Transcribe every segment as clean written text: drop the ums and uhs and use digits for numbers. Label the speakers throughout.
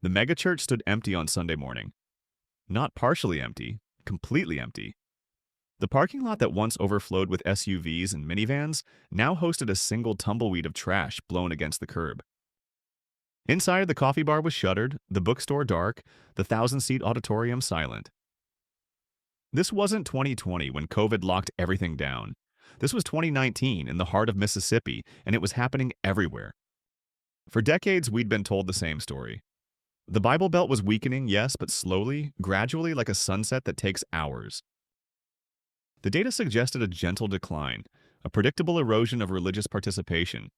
Speaker 1: The megachurch stood empty on Sunday morning. Not partially empty, completely empty. The parking lot that once overflowed with SUVs and minivans now hosted a single tumbleweed of trash blown against the curb. Inside, the coffee bar was shuttered, the bookstore dark, the 1,000-seat auditorium silent. This wasn't 2020 when COVID locked everything down. This was 2019 in the heart of Mississippi, and it was happening everywhere. For decades, we'd been told the same story. The Bible Belt was weakening, yes, but slowly, gradually, like a sunset that takes hours. The data suggested a gentle decline, a predictable erosion of religious participation.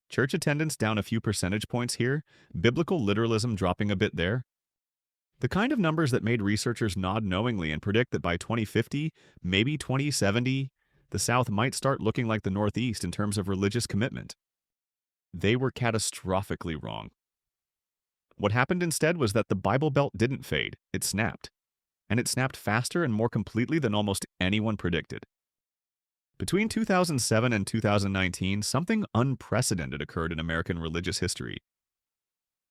Speaker 1: Church attendance down a few percentage points here, biblical literalism dropping a bit there. The kind of numbers that made researchers nod knowingly and predict that by 2050, maybe 2070, the South might start looking like the Northeast in terms of religious commitment. They were catastrophically wrong. What happened instead was that the Bible Belt didn't fade, it snapped. And it snapped faster and more completely than almost anyone predicted. Between 2007 and 2019, something unprecedented occurred in American religious history.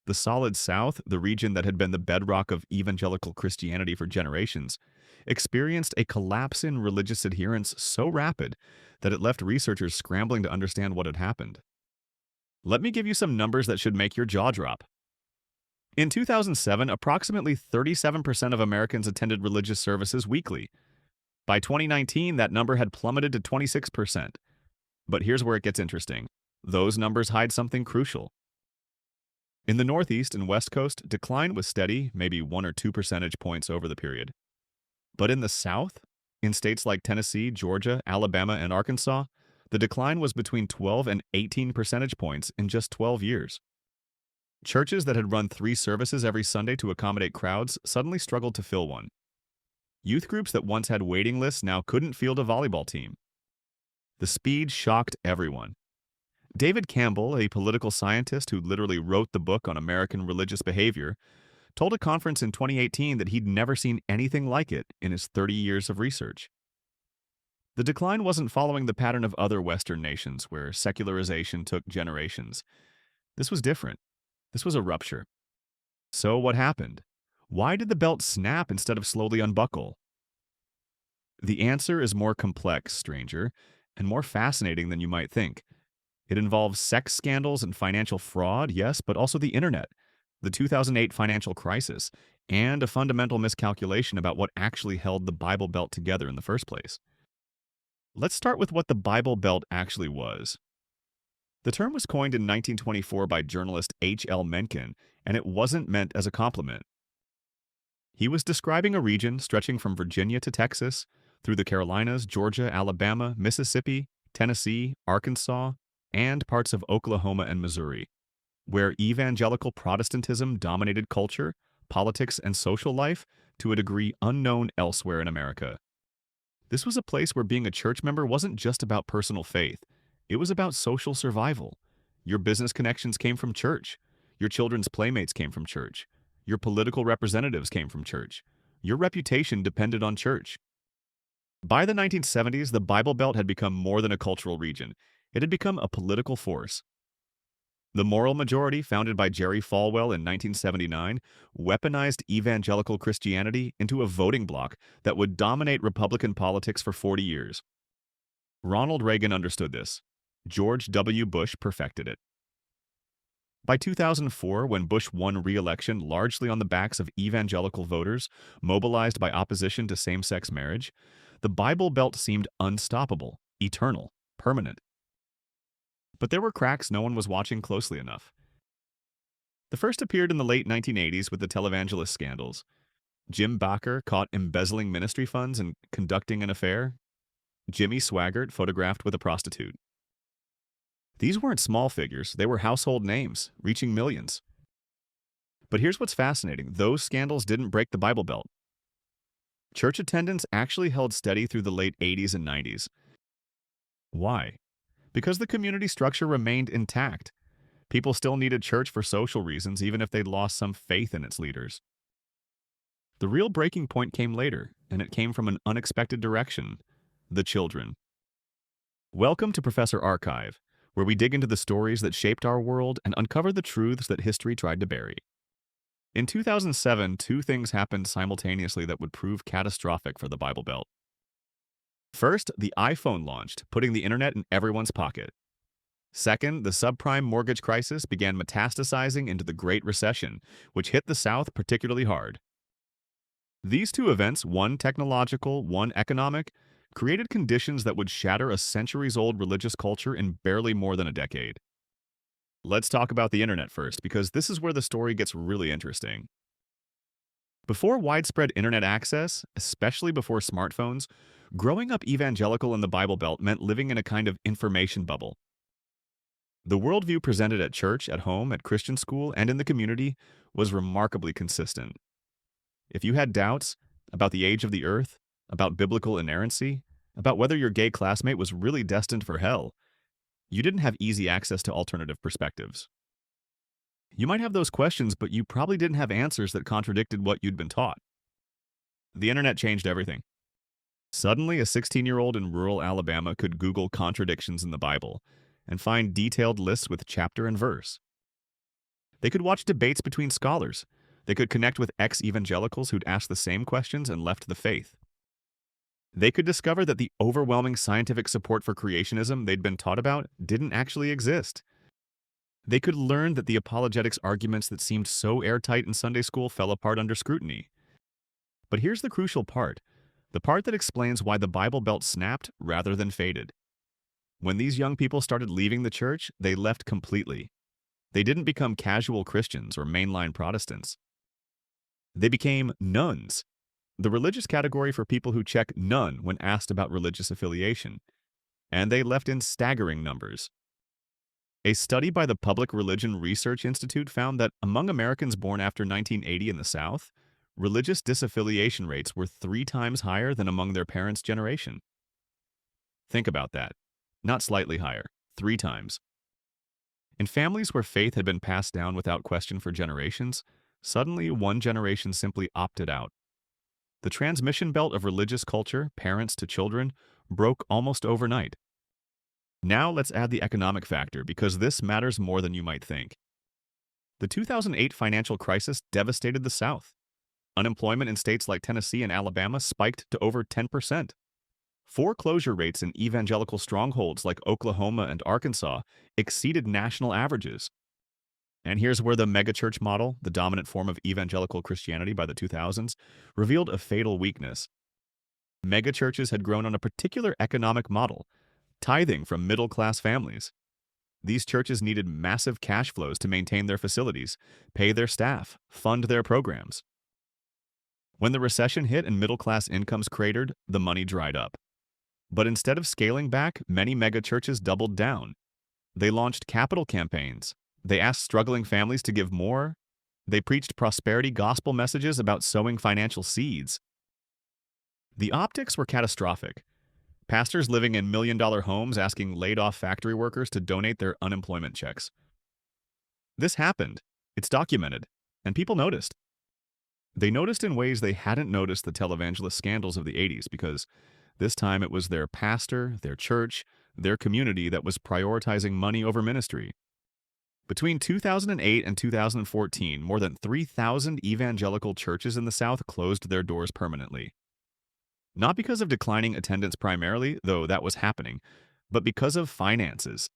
Speaker 1: The Solid South, the region that had been the bedrock of evangelical Christianity for generations, experienced a collapse in religious adherence so rapid that it left researchers scrambling to understand what had happened. Let me give you some numbers that should make your jaw drop. In 2007, approximately 37% of Americans attended religious services weekly. By 2019, that number had plummeted to 26%. But here's where it gets interesting. Those numbers hide something crucial. In the Northeast and West Coast, decline was steady, maybe 1 or 2 percentage points over the period. But in the South, in states like Tennessee, Georgia, Alabama, and Arkansas, the decline was between 12 and 18 percentage points in just 12 years. Churches that had run 3 services every Sunday to accommodate crowds suddenly struggled to fill one. Youth groups that once had waiting lists now couldn't field a volleyball team. The speed shocked everyone. David Campbell, a political scientist who literally wrote the book on American religious behavior, told a conference in 2018 that he'd never seen anything like it in his 30 years of research. The decline wasn't following the pattern of other Western nations where secularization took generations. This was different. This was a rupture. So what happened? Why did the belt snap instead of slowly unbuckle? The answer is more complex, stranger, and more fascinating than you might think. It involves sex scandals and financial fraud, yes, but also the internet, the 2008 financial crisis, and a fundamental miscalculation about what actually held the Bible Belt together in the first place. Let's start with what the Bible Belt actually was. The term was coined in 1924 by journalist H.L. Mencken, and it wasn't meant as a compliment. He was describing a region stretching from Virginia to Texas, through the Carolinas, Georgia, Alabama, Mississippi, Tennessee, Arkansas, and parts of Oklahoma and Missouri, where evangelical Protestantism dominated culture, politics, and social life to a degree unknown elsewhere in America. This was a place where being a church member wasn't just about personal faith. It was about social survival. Your business connections came from church. Your children's playmates came from church. Your political representatives came from church. Your reputation depended on church. By the 1970s, the Bible Belt had become more than a cultural region. It had become a political force. The moral majority, founded by Jerry Falwell in 1979, weaponized evangelical Christianity into a voting bloc that would dominate Republican politics for 40 years. Ronald Reagan understood this. George W. Bush perfected it. By 2004, when Bush won re-election largely on the backs of evangelical voters mobilized by opposition to same-sex marriage, the Bible Belt seemed unstoppable, eternal, permanent. But there were cracks no one was watching closely enough. The first appeared in the late 1980s with the televangelist scandals. Jim Bakker caught embezzling ministry funds and conducting an affair. Jimmy Swaggart photographed with a prostitute. These weren't small figures, they were household names, reaching millions. But here's what's fascinating. Those scandals didn't break the Bible Belt. Church attendance actually held steady through the late 80s and 90s. Why? Because the community structure remained intact. People still needed church for social reasons, even if they'd lost some faith in its leaders. The real breaking point came later, and it came from an unexpected direction: the children. Welcome to Professor Archive, where we dig into the stories that shaped our world and uncover the truths that history tried to bury. In 2007, two things happened simultaneously that would prove catastrophic for the Bible Belt. First, the iPhone launched, putting the internet in everyone's pocket. Second, the subprime mortgage crisis began metastasizing into the Great Recession, which hit the South particularly hard. These two events, one technological, one economic, created conditions that would shatter a centuries-old religious culture in barely more than a decade. Let's talk about the internet first, because this is where the story gets really interesting. Before widespread internet access, especially before smartphones, growing up evangelical in the Bible Belt meant living in a kind of information bubble. The worldview presented at church, at home, at Christian school, and in the community was remarkably consistent. If you had doubts about the age of the earth, about biblical inerrancy, about whether your gay classmate was really destined for hell, you didn't have easy access to alternative perspectives. You might have those questions, but you probably didn't have answers that contradicted what you'd been taught. The internet changed everything. Suddenly, a 16-year-old in rural Alabama could Google contradictions in the Bible and find detailed lists with chapter and verse. They could watch debates between scholars. They could connect with ex-evangelicals who'd asked the same questions and left the faith. They could discover that the overwhelming scientific support for creationism they'd been taught about didn't actually exist. They could learn that the apologetics arguments that seemed so airtight in Sunday school fell apart under scrutiny. But here's the crucial part, the part that explains why the Bible Belt snapped rather than faded. When these young people started leaving the church, they left completely. They didn't become casual Christians or mainline Protestants. They became nuns, the religious category for people who check none when asked about religious affiliation. And they left in staggering numbers. A study by the Public Religion Research Institute found that among Americans born after 1980 in the South, religious disaffiliation rates were 3 times higher than among their parents' generation. Think about that. Not slightly higher, 3 times. In families where faith had been passed down without question for generations, suddenly one generation simply opted out. The transmission belt of religious culture, parents to children, broke almost overnight. Now let's add the economic factor, because this matters more than you might think. The 2008 financial crisis devastated the South. Unemployment in states like Tennessee and Alabama spiked to over 10%. Foreclosure rates in evangelical strongholds like Oklahoma and Arkansas exceeded national averages. And here's where the megachurch model, the dominant form of evangelical Christianity by the 2000s, revealed a fatal weakness. Megachurches had grown on a particular economic model, tithing from middle-class families. These churches needed massive cash flows to maintain their facilities, pay their staff, fund their programs. When the recession hit and middle-class incomes cratered, the money dried up. But instead of scaling back, many megachurches doubled down. They launched capital campaigns. They asked struggling families to give more. They preached prosperity gospel messages about sowing financial seeds. The optics were catastrophic. Pastors living in million-dollar homes asking laid-off factory workers to donate their unemployment checks. This happened. It's documented. And people noticed. They noticed in ways they hadn't noticed the televangelist scandals of the 80s, because this time it was their pastor, their church, their community that was prioritizing money over ministry. Between 2008 and 2014, more than 3,000 evangelical churches in the South closed their doors permanently. Not because of declining attendance primarily, though that was happening, but because of finances.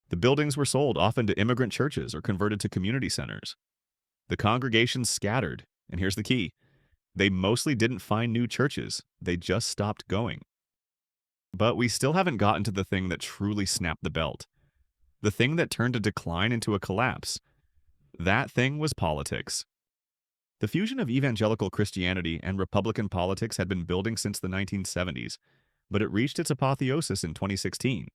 Speaker 1: The buildings were sold often to immigrant churches or converted to community centers. The congregations scattered, and here's the key. They mostly didn't find new churches, they just stopped going. But we still haven't gotten to the thing that truly snapped the belt. The thing that turned a decline into a collapse. That thing was politics. The fusion of evangelical Christianity and Republican politics had been building since the 1970s, but it reached its apotheosis in 2016.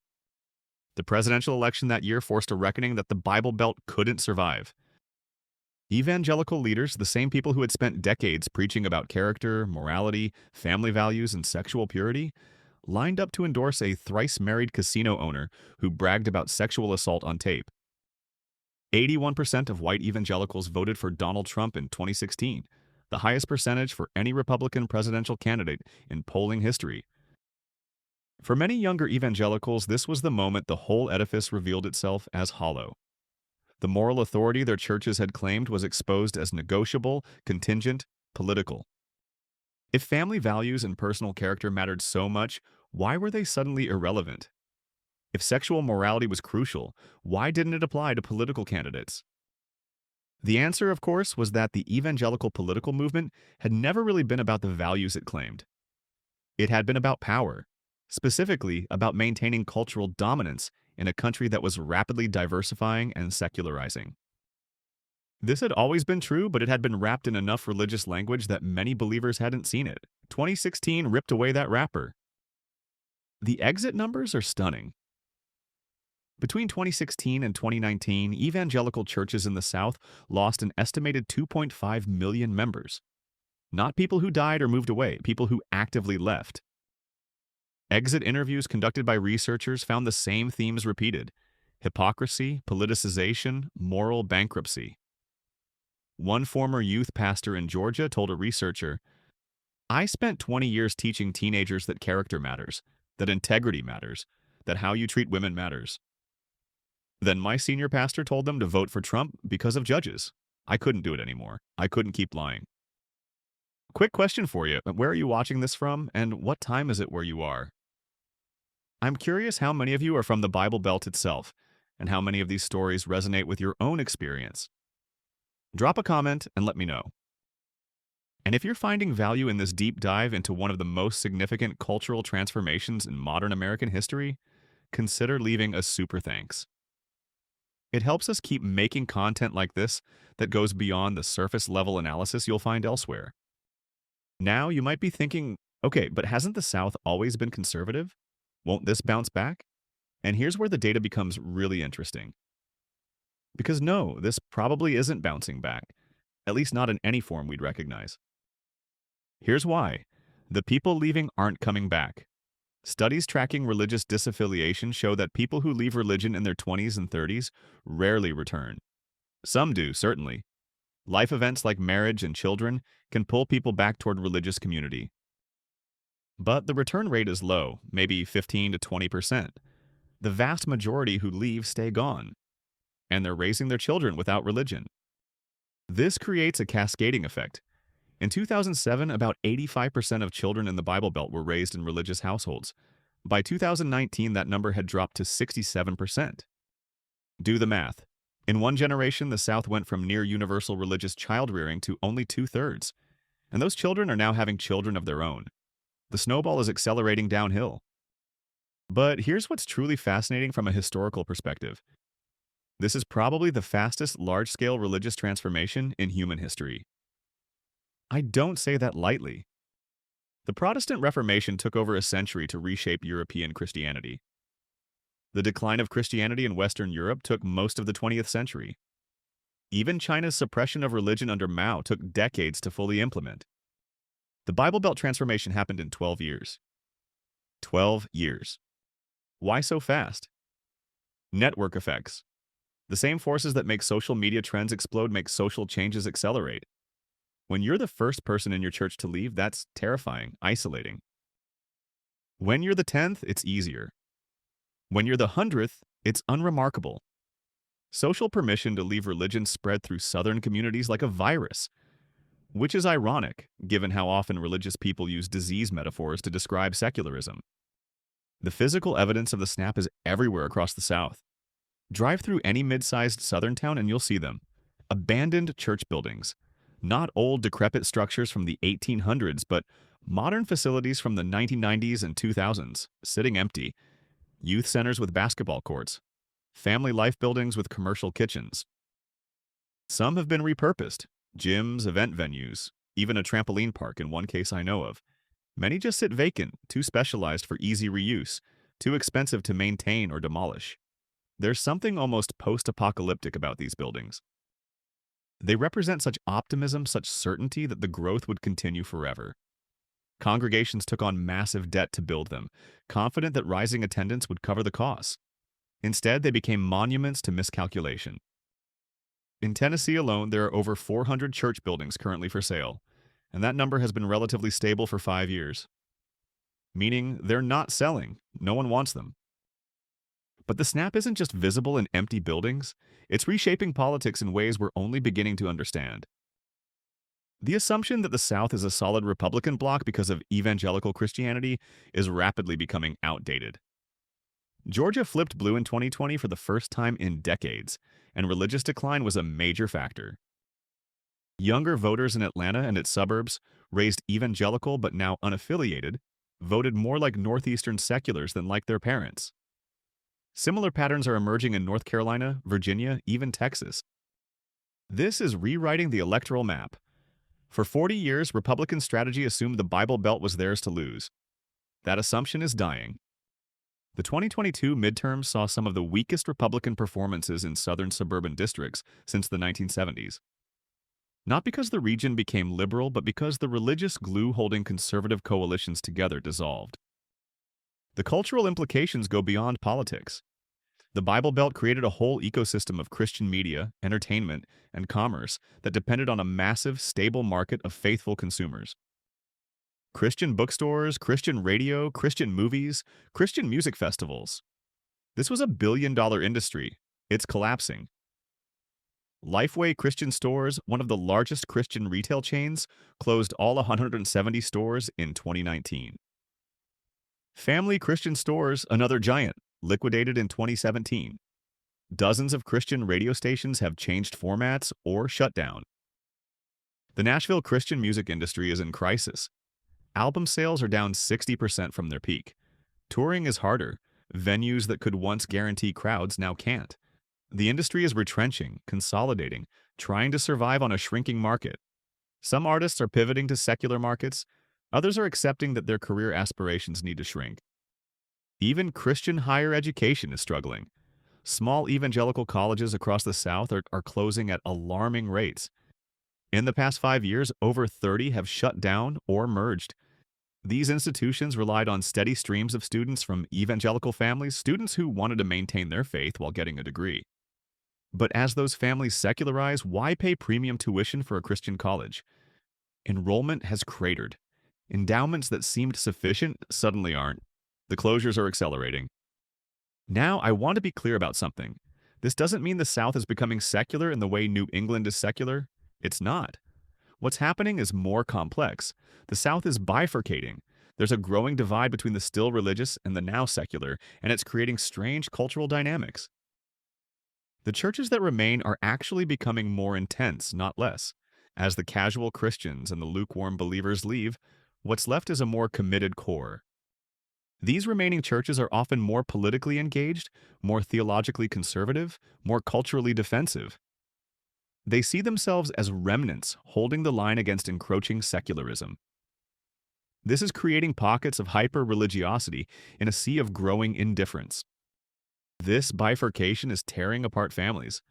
Speaker 1: The presidential election that year forced a reckoning that the Bible Belt couldn't survive. Evangelical leaders, the same people who had spent decades preaching about character, morality, family values, and sexual purity, lined up to endorse a thrice-married casino owner who bragged about sexual assault on tape. 81% of white evangelicals voted for Donald Trump in 2016, the highest percentage for any Republican presidential candidate in polling history. For many younger evangelicals, this was the moment the whole edifice revealed itself as hollow. The moral authority their churches had claimed was exposed as negotiable, contingent, political. If family values and personal character mattered so much, why were they suddenly irrelevant? If sexual morality was crucial, why didn't it apply to political candidates? The answer, of course, was that the evangelical political movement had never really been about the values it claimed. It had been about power, specifically about maintaining cultural dominance in a country that was rapidly diversifying and secularizing. This had always been true, but it had been wrapped in enough religious language that many believers hadn't seen it. 2016 ripped away that wrapper. The exit numbers are stunning. Between 2016 and 2019, evangelical churches in the South lost an estimated 2.5 million members. Not people who died or moved away, people who actively left. Exit interviews conducted by researchers found the same themes repeated: hypocrisy, politicization, moral bankruptcy. One former youth pastor in Georgia told a researcher, "I spent 20 years teaching teenagers that character matters, that integrity matters, that how you treat women matters. Then my senior pastor told them to vote for Trump because of judges. I couldn't do it anymore. I couldn't keep lying." Quick question for you. Where are you watching this from, and what time is it where you are? I'm curious how many of you are from the Bible Belt itself, and how many of these stories resonate with your own experience. Drop a comment and let me know. And if you're finding value in this deep dive into one of the most significant cultural transformations in modern American history, consider leaving a super thanks. It helps us keep making content like this that goes beyond the surface level analysis you'll find elsewhere. Now you might be thinking, okay, but hasn't the South always been conservative? Won't this bounce back? And here's where the data becomes really interesting. Because no, this probably isn't bouncing back, at least not in any form we'd recognize. Here's why. The people leaving aren't coming back. Studies tracking religious disaffiliation show that people who leave religion in their 20s and 30s rarely return. Some do, certainly. Life events like marriage and children can pull people back toward religious community. But the return rate is low, maybe 15 to 20%. The vast majority who leave stay gone, and they're raising their children without religion. This creates a cascading effect. In 2007, about 85% of children in the Bible Belt were raised in religious households. By 2019, that number had dropped to 67%. Do the math. In one generation, the South went from near universal religious child-rearing to only 2/3, and those children are now having children of their own. The snowball is accelerating downhill. But here's what's truly fascinating from a historical perspective. This is probably the fastest large-scale religious transformation in human history. I don't say that lightly. The Protestant Reformation took over a century to reshape European Christianity. The decline of Christianity in Western Europe took most of the 20th century. Even China's suppression of religion under Mao took decades to fully implement. The Bible Belt transformation happened in 12 years. 12 years. Why so fast? Network effects. The same forces that make social media trends explode make social changes accelerate. When you're the first person in your church to leave, that's terrifying, isolating. When you're the 10th, it's easier. When you're the 100th, it's unremarkable. Social permission to leave religion spread through Southern communities like a virus, which is ironic, given how often religious people use disease metaphors to describe secularism. The physical evidence of the snap is everywhere across the South. Drive through any mid-sized Southern town and you'll see them. Abandoned church buildings. Not old, decrepit structures from the 1800s, but modern facilities from the 1990s and 2000s, sitting empty. Youth centers with basketball courts. Family life buildings with commercial kitchens. Some have been repurposed. Gyms, event venues, even a trampoline park in one case I know of. Many just sit vacant, too specialized for easy reuse, too expensive to maintain or demolish. There's something almost post-apocalyptic about these buildings. They represent such optimism, such certainty that the growth would continue forever. Congregations took on massive debt to build them, confident that rising attendance would cover the costs. Instead, they became monuments to miscalculation. In Tennessee alone, there are over 400 church buildings currently for sale, and that number has been relatively stable for 5 years. Meaning, they're not selling. No one wants them. But the snap isn't just visible in empty buildings, it's reshaping politics in ways we're only beginning to understand. The assumption that the South is a solid Republican bloc because of evangelical Christianity is rapidly becoming outdated. Georgia flipped blue in 2020 for the first time in decades, and religious decline was a major factor. Younger voters in Atlanta and its suburbs, raised evangelical but now unaffiliated, voted more like Northeastern seculars than like their parents. Similar patterns are emerging in North Carolina, Virginia, even Texas. This is rewriting the electoral map. For 40 years, Republican strategy assumed the Bible Belt was theirs to lose. That assumption is dying. The 2022 midterms saw some of the weakest Republican performances in southern suburban districts since the 1970s. Not because the region became liberal, but because the religious glue holding conservative coalitions together dissolved. The cultural implications go beyond politics. The Bible Belt created a whole ecosystem of Christian media, entertainment, and commerce that depended on a massive, stable market of faithful consumers. Christian bookstores, Christian radio, Christian movies, Christian music festivals. This was a billion-dollar industry. It's collapsing. Lifeway Christian Stores, one of the largest Christian retail chains, closed all 170 stores in 2019. Family Christian Stores, another giant, liquidated in 2017. Dozens of Christian radio stations have changed formats or shut down. The Nashville Christian music industry is in crisis. Album sales are down 60% from their peak. Touring is harder. Venues that could once guarantee crowds now can't. The industry is retrenching, consolidating, trying to survive on a shrinking market. Some artists are pivoting to secular markets. Others are accepting that their career aspirations need to shrink. Even Christian higher education is struggling. Small evangelical colleges across the South are closing at alarming rates. In the past 5 years, over 30 have shut down or merged. These institutions relied on steady streams of students from evangelical families, students who wanted to maintain their faith while getting a degree. But as those families secularize, why pay premium tuition for a Christian college? Enrollment has cratered. Endowments that seemed sufficient suddenly aren't. The closures are accelerating. Now, I want to be clear about something. This doesn't mean the South is becoming secular in the way New England is secular. It's not. What's happening is more complex. The South is bifurcating. There's a growing divide between the still religious and the now secular, and it's creating strange cultural dynamics. The churches that remain are actually becoming more intense, not less. As the casual Christians and the lukewarm believers leave, what's left is a more committed core. These remaining churches are often more politically engaged, more theologically conservative, more culturally defensive. They see themselves as remnants holding the line against encroaching secularism. This is creating pockets of hyper-religiosity in a sea of growing indifference. This bifurcation is tearing apart families.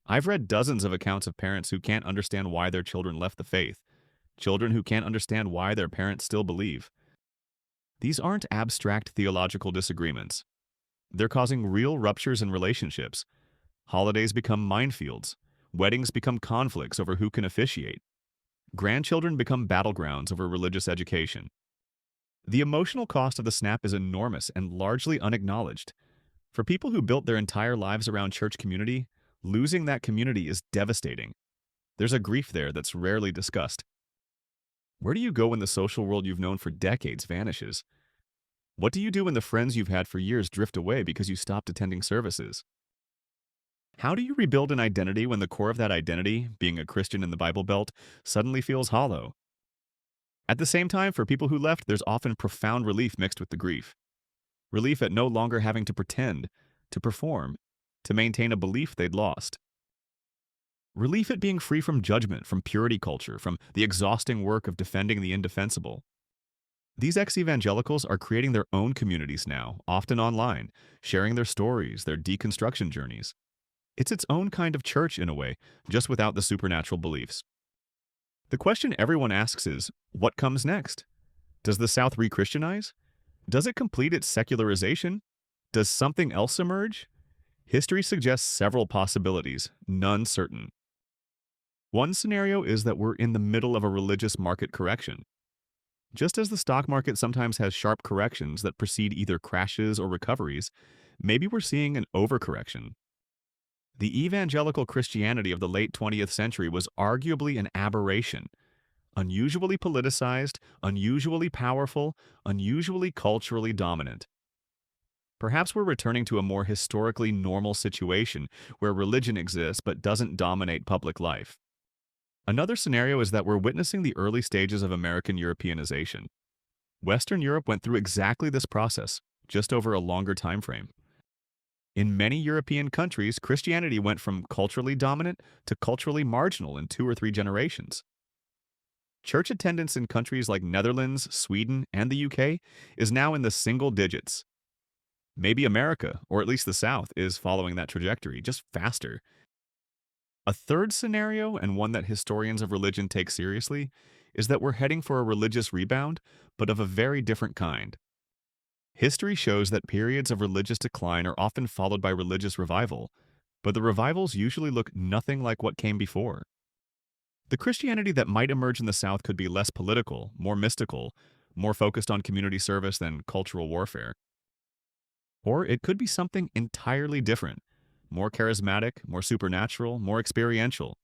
Speaker 1: I've read dozens of accounts of parents who can't understand why their children left the faith, children who can't understand why their parents still believe. These aren't abstract theological disagreements. They're causing real ruptures in relationships. Holidays become minefields. Weddings become conflicts over who can officiate. Grandchildren become battlegrounds over religious education. The emotional cost of the snap is enormous and largely unacknowledged. For people who built their entire lives around church community, losing that community is devastating. There's a grief there that's rarely discussed. Where do you go when the social world you've known for decades vanishes? What do you do when the friends you've had for years drift away because you stopped attending services? How do you rebuild an identity when the core of that identity, being a Christian in the Bible Belt, suddenly feels hollow? At the same time, for people who left, there's often profound relief mixed with the grief. Relief at no longer having to pretend, to perform, to maintain a belief they'd lost. Relief at being free from judgment, from purity culture, from the exhausting work of defending the indefensible. These ex-evangelicals are creating their own communities now, often online, sharing their stories, their deconstruction journeys. It's its own kind of church in a way, just without the supernatural beliefs. The question everyone asks is, what comes next? Does the South re-Christianize? Does it complete its secularization? Does something else emerge? History suggests several possibilities, none certain. One scenario is that we're in the middle of a religious market correction. Just as the stock market sometimes has sharp corrections that precede either crashes or recoveries, maybe we're seeing an overcorrection. The evangelical Christianity of the late 20th century was arguably an aberration, unusually politicized, unusually powerful, unusually culturally dominant. Perhaps we're returning to a more historically normal situation where religion exists but doesn't dominate public life. Another scenario is that we're witnessing the early stages of American Europeanization. Western Europe went through exactly this process, just over a longer time frame. In many European countries, Christianity went from culturally dominant to culturally marginal in 2 or 3 generations. Church attendance in countries like Netherlands, Sweden, and the UK is now in the single digits. Maybe America, or at least the South, is following that trajectory, just faster. A third scenario, and one that historians of religion take seriously, is that we're heading for a religious rebound, but of a very different kind. History shows that periods of religious decline are often followed by religious revival, but the revivals usually look nothing like what came before. The Christianity that might emerge in the South could be less political, more mystical, more focused on community service than cultural warfare. Or it could be something entirely different, more charismatic, more supernatural, more experiential.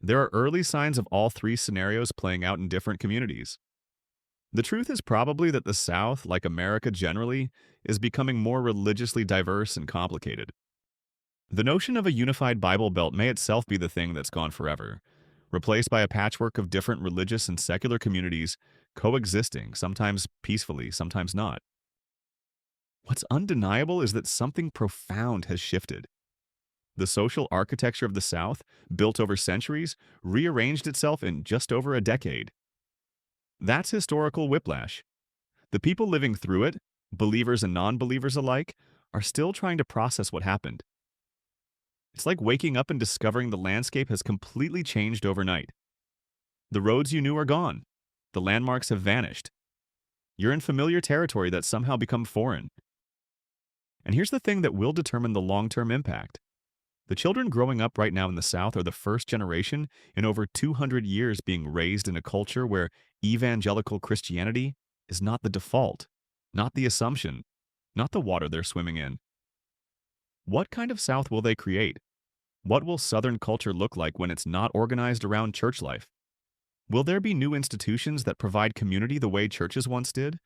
Speaker 1: There are early signs of all three scenarios playing out in different communities. The truth is probably that the South, like America generally, is becoming more religiously diverse and complicated. The notion of a unified Bible Belt may itself be the thing that's gone forever, replaced by a patchwork of different religious and secular communities coexisting, sometimes peacefully, sometimes not. What's undeniable is that something profound has shifted. The social architecture of the South, built over centuries, rearranged itself in just over a decade. That's historical whiplash. The people living through it, believers and non-believers alike, are still trying to process what happened. It's like waking up and discovering the landscape has completely changed overnight. The roads you knew are gone. The landmarks have vanished. You're in familiar territory that's somehow become foreign. And here's the thing that will determine the long-term impact. The children growing up right now in the South are the first generation in over 200 years being raised in a culture where evangelical Christianity is not the default, not the assumption, not the water they're swimming in. What kind of South will they create? What will Southern culture look like when it's not organized around church life? Will there be new institutions that provide community the way churches once did?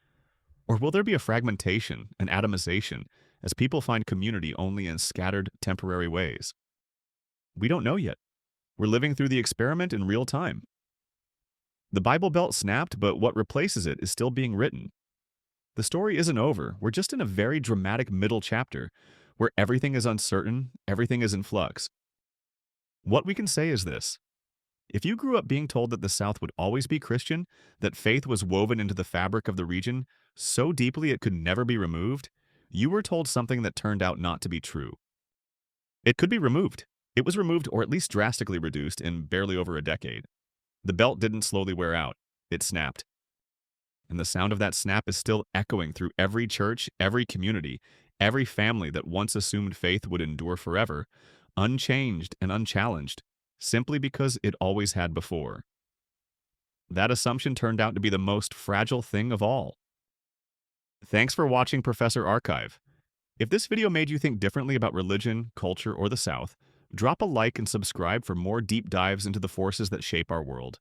Speaker 1: Or will there be a fragmentation, an atomization, as people find community only in scattered, temporary ways? We don't know yet. We're living through the experiment in real time. The Bible Belt snapped, but what replaces it is still being written. The story isn't over. We're just in a very dramatic middle chapter where everything is uncertain, everything is in flux. What we can say is this. If you grew up being told that the South would always be Christian, that faith was woven into the fabric of the region so deeply it could never be removed, you were told something that turned out not to be true. It could be removed. It was removed or at least drastically reduced in barely over a decade. The belt didn't slowly wear out. It snapped. And the sound of that snap is still echoing through every church, every community, every family that once assumed faith would endure forever, unchanged and unchallenged, simply because it always had before. That assumption turned out to be the most fragile thing of all. Thanks for watching Professor Archive. If this video made you think differently about religion, culture, or the South, drop a like and subscribe for more deep dives into the forces that shape our world.